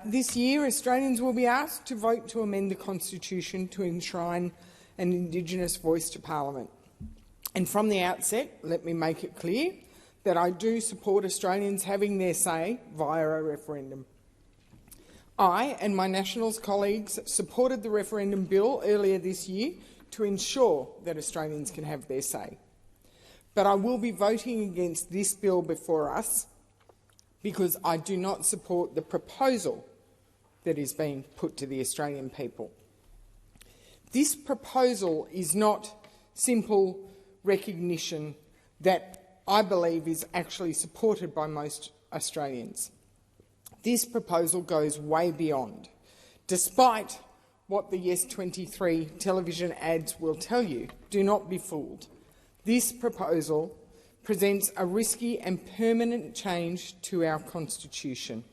This year, Australians will be asked to vote to amend the Constitution to enshrine an Indigenous voice to Parliament. And from the outset, let me make it clear that I do support Australians having their say via a referendum. I and my Nationals colleagues supported the referendum bill earlier this year to ensure that Australians can have their say. But I will be voting against this bill before us because I do not support the proposal that is being put to the Australian people. This proposal is not simple recognition that I believe is actually supported by most Australians. This proposal goes way beyond. Despite what the Yes23 television ads will tell you, do not be fooled. This proposal presents a risky and permanent change to our Constitution.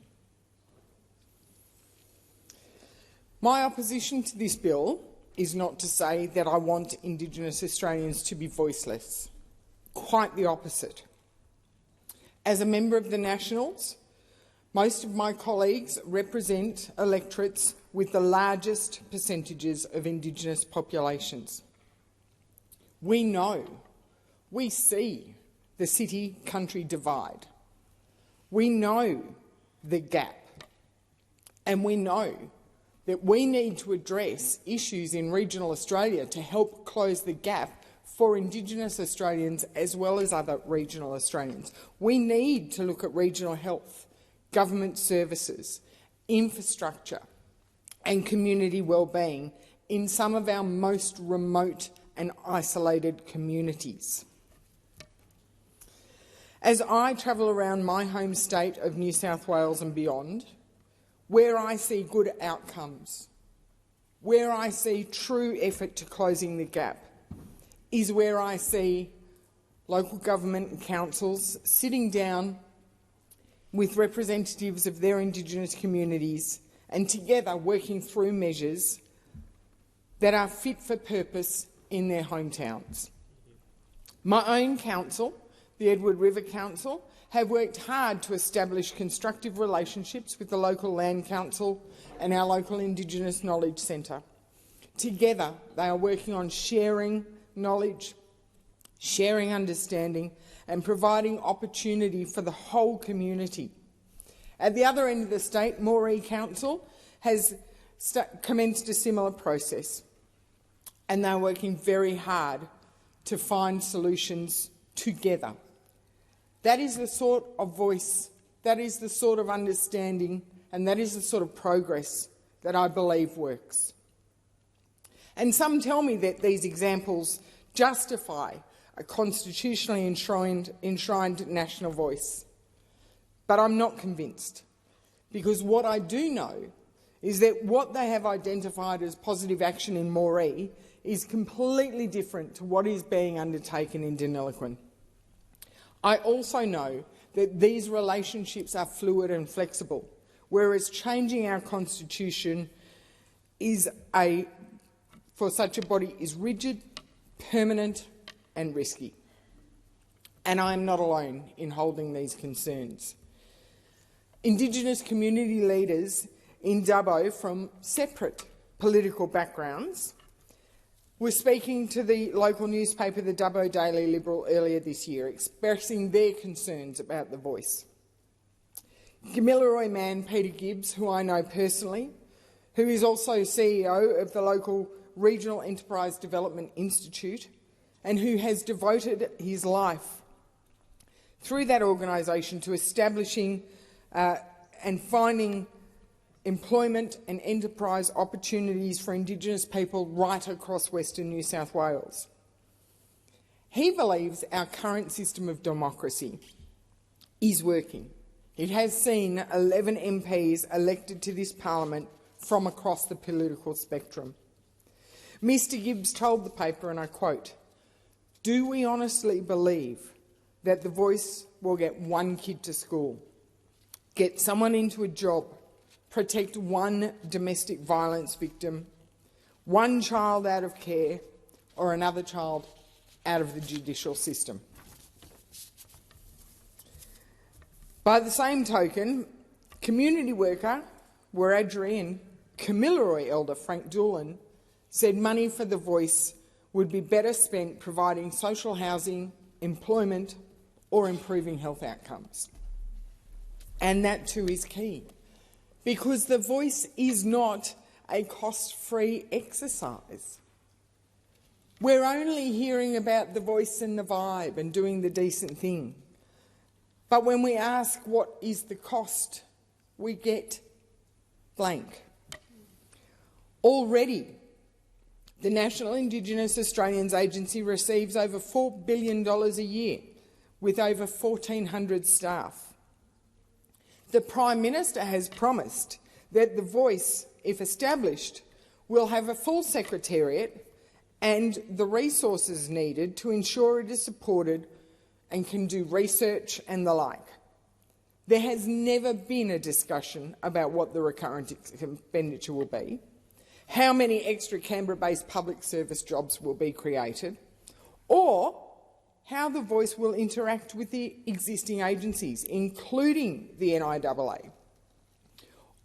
My opposition to this bill is not to say that I want Indigenous Australians to be voiceless. Quite the opposite. As a member of the Nationals, most of my colleagues represent electorates with the largest percentages of Indigenous populations. We know, we see the city-country divide. We know the gap, and we know that we need to address issues in regional Australia to help close the gap for Indigenous Australians as well as other regional Australians. We need to look at regional health, government services, infrastructure and community wellbeing in some of our most remote and isolated communities. As I travel around my home state of New South Wales and beyond, where I see good outcomes, where I see true effort to closing the gap, is where I see local government and councils sitting down with representatives of their Indigenous communities and together working through measures that are fit for purpose in their hometowns. My own council, the Edward River Council, have worked hard to establish constructive relationships with the local Land Council and our local Indigenous Knowledge Centre. Together, they are working on sharing knowledge, sharing understanding and providing opportunity for the whole community. At the other end of the state, Moree Council has commenced a similar process, and they're working very hard to find solutions together. That is the sort of voice, that is the sort of understanding, and that is the sort of progress that I believe works. And some tell me that these examples justify a constitutionally enshrined national voice. But I'm not convinced, because what I do know is that what they have identified as positive action in Moree is completely different to what is being undertaken in Deniliquin. I also know that these relationships are fluid and flexible, whereas changing our Constitution for such a body is rigid, permanent and risky. And I am not alone in holding these concerns. Indigenous community leaders in Dubbo from separate political backgrounds were speaking to the local newspaper, the Dubbo Daily Liberal, earlier this year, expressing their concerns about the voice. Gamilaroi man Peter Gibbs, who I know personally, who is also CEO of the local Regional Enterprise Development Institute and who has devoted his life through that organisation to establishing and finding employment and enterprise opportunities for Indigenous people right across Western New South Wales. He believes our current system of democracy is working. It has seen 11 MPs elected to this parliament from across the political spectrum. Mr Gibbs told the paper, and I quote, "Do we honestly believe that the voice will get one kid to school, get someone into a job, protect one domestic violence victim, one child out of care, or another child out of the judicial system?" By the same token, community worker Wiradjuri and Kamilaroi elder Frank Doolan said money for the voice would be better spent providing social housing, employment or improving health outcomes. And that too is key, because the voice is not a cost-free exercise. We're only hearing about the voice and the vibe and doing the decent thing. But when we ask what is the cost, we get blank. Already, the National Indigenous Australians Agency receives over $4 billion a year, with over 1,400 staff. The Prime Minister has promised that the voice, if established, will have a full secretariat and the resources needed to ensure it is supported and can do research and the like. There has never been a discussion about what the recurrent expenditure will be, how many extra Canberra-based public service jobs will be created, or how the voice will interact with the existing agencies, including the NIAA,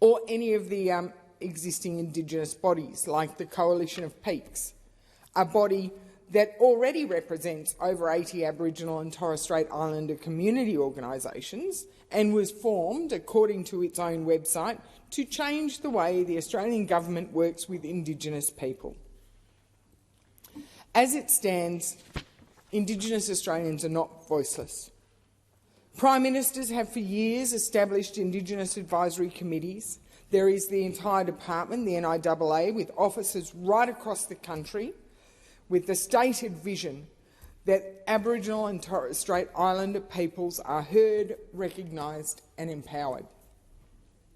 or any of the existing Indigenous bodies like the Coalition of Peaks, a body that already represents over 80 Aboriginal and Torres Strait Islander community organisations and was formed, according to its own website, to change the way the Australian government works with Indigenous people. As it stands, Indigenous Australians are not voiceless. Prime Ministers have for years established Indigenous advisory committees. There is the entire department, the NIAA, with offices right across the country, with the stated vision that Aboriginal and Torres Strait Islander peoples are heard, recognised and empowered.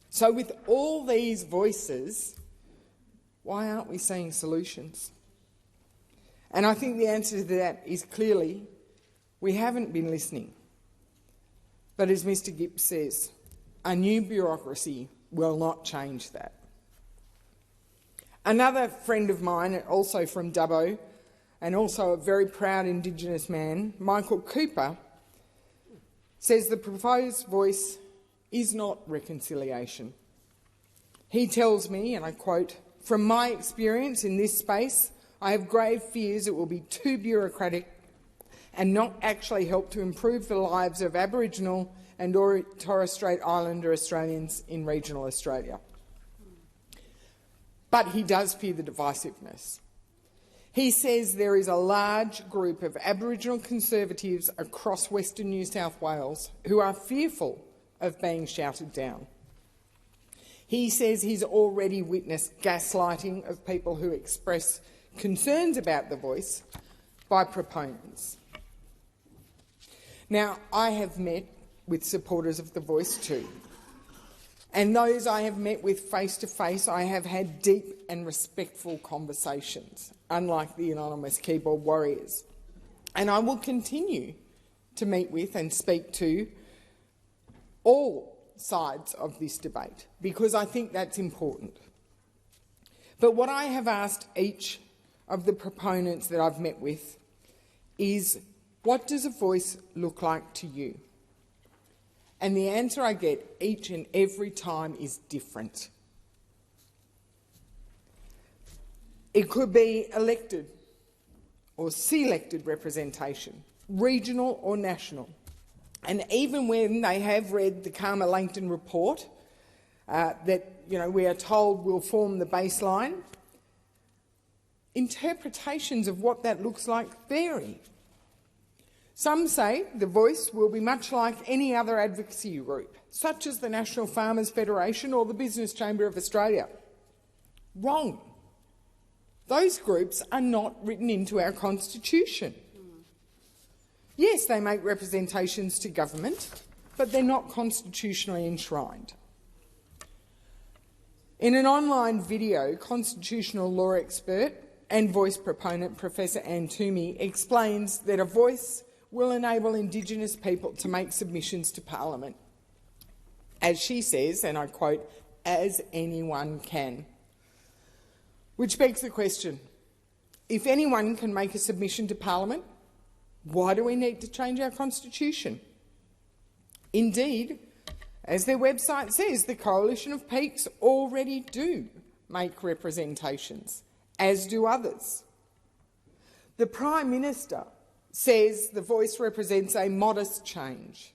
So with all these voices, why aren't we seeing solutions? And I think the answer to that is clearly we haven't been listening. But as Mr Gibbs says, a new bureaucracy will not change that. Another friend of mine, also from Dubbo, and also a very proud Indigenous man, Michael Cooper, says the proposed voice is not reconciliation. He tells me, and I quote, "From my experience in this space, I have grave fears it will be too bureaucratic and not actually help to improve the lives of Aboriginal and Torres Strait Islander Australians in regional Australia." But he does fear the divisiveness. He says there is a large group of Aboriginal conservatives across Western New South Wales who are fearful of being shouted down. He says he's already witnessed gaslighting of people who express concerns about the voice by proponents. Now, I have met with supporters of the voice too, and those I have met with face-to-face, I have had deep and respectful conversations, unlike the anonymous keyboard warriors. And I will continue to meet with and speak to all sides of this debate, because I think that's important. But what I have asked each of the proponents that I've met with is, what does a voice look like to you? And the answer I get each and every time is different. It could be elected or selected representation, regional or national. And even when they have read the Karma Langton report that we are told will form the baseline, interpretations of what that looks like vary. Some say the voice will be much like any other advocacy group, such as the National Farmers Federation or the Business Chamber of Australia. Wrong. Those groups are not written into our Constitution. Yes, they make representations to government, but they're not constitutionally enshrined. In an online video, constitutional law expert and voice proponent Professor Anne Toomey explains that a voice will enable Indigenous people to make submissions to Parliament, as she says, and I quote, "as anyone can." Which begs the question, if anyone can make a submission to Parliament, why do we need to change our Constitution? Indeed, As their website says, the Coalition of Peaks already do make representations, as do others. The Prime Minister says the Voice represents a modest change.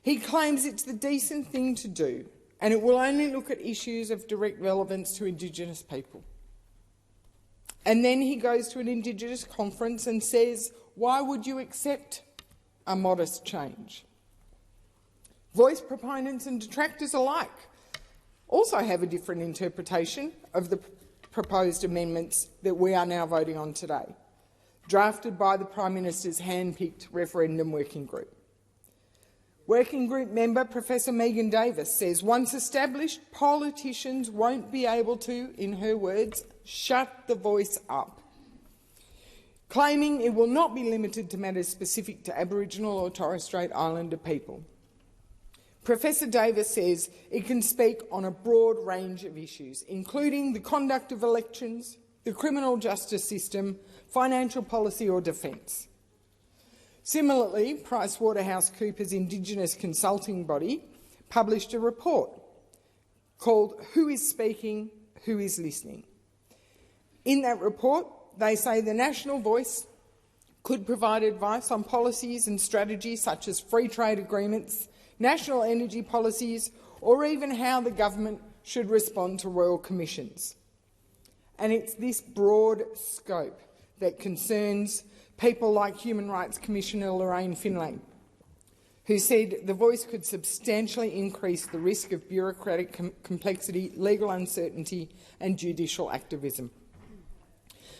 He claims it's the decent thing to do, and it will only look at issues of direct relevance to Indigenous people. And then he goes to an Indigenous conference and says, why would you accept a modest change? Voice proponents and detractors alike also have a different interpretation of the proposed amendments that we are now voting on today, drafted by the Prime Minister's hand-picked referendum working group. Working group member Professor Megan Davis says once established, politicians won't be able to, in her words, shut the voice up, claiming it will not be limited to matters specific to Aboriginal or Torres Strait Islander people. Professor Davis says it can speak on a broad range of issues, including the conduct of elections, the criminal justice system, financial policy or defence. Similarly, PricewaterhouseCoopers' Indigenous consulting body published a report called Who is Speaking, Who is Listening? In that report, they say the National Voice could provide advice on policies and strategies such as free trade agreements, national energy policies, or even how the government should respond to royal commissions. And it's this broad scope that concerns people like Human Rights Commissioner Lorraine Finlay, who said the Voice could substantially increase the risk of bureaucratic complexity, legal uncertainty and judicial activism.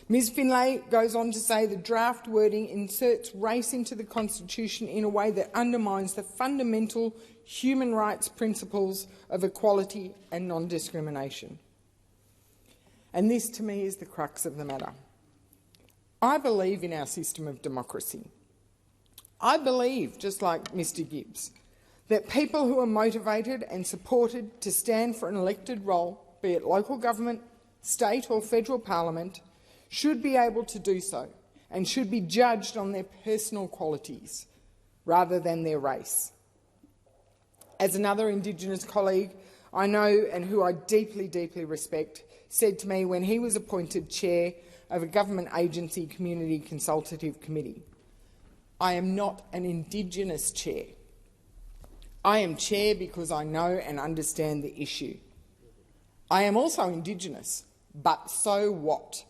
Ms Finlay goes on to say the draft wording inserts race into the Constitution in a way that undermines the fundamental human rights principles of equality and non-discrimination. And this, to me, is the crux of the matter. I believe in our system of democracy. I believe, just like Mr Gibbs, that people who are motivated and supported to stand for an elected role, be it local government, state or federal parliament, should be able to do so and should be judged on their personal qualities rather than their race. As another Indigenous colleague I know and who I deeply, deeply respect said to me when he was appointed chair of a government agency community consultative committee, I am not an Indigenous chair. I am chair because I know and understand the issue. I am also Indigenous, but so what?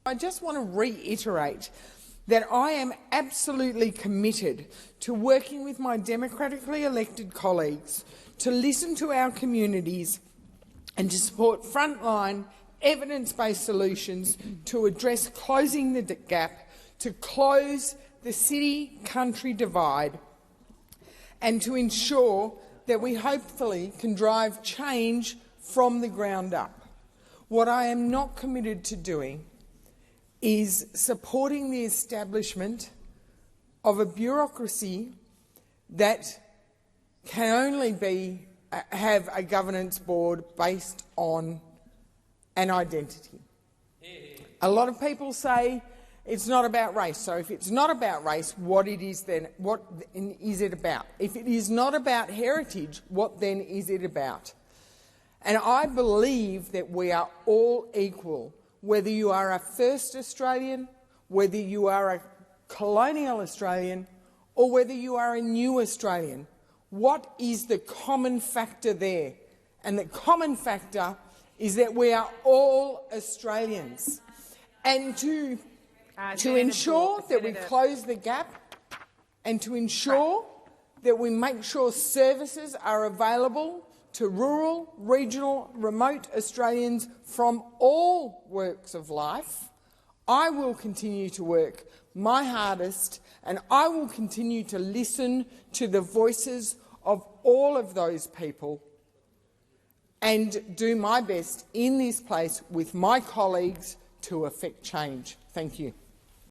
I just want to reiterate that I am absolutely committed to working with my democratically elected colleagues to listen to our communities and to support frontline evidence-based solutions to address closing the gap, to close the city-country divide and to ensure that we hopefully can drive change from the ground up. What I am not committed to doing is supporting the establishment of a bureaucracy that can only have a governance board based on an identity. A lot of people say it's not about race. So if it's not about race, what is it about? If it is not about heritage, what then is it about? And I believe that we are all equal, whether you are a first Australian, whether you are a colonial Australian, or whether you are a new Australian. What is the common factor there? And the common factor is that we are all Australians. And to ensure that we close the gap and to ensure that we make sure services are available to rural, regional, remote Australians from all walks of life, I will continue to work my hardest and I will continue to listen to the voices of all of those people and do my best in this place with my colleagues to effect change. Thank you.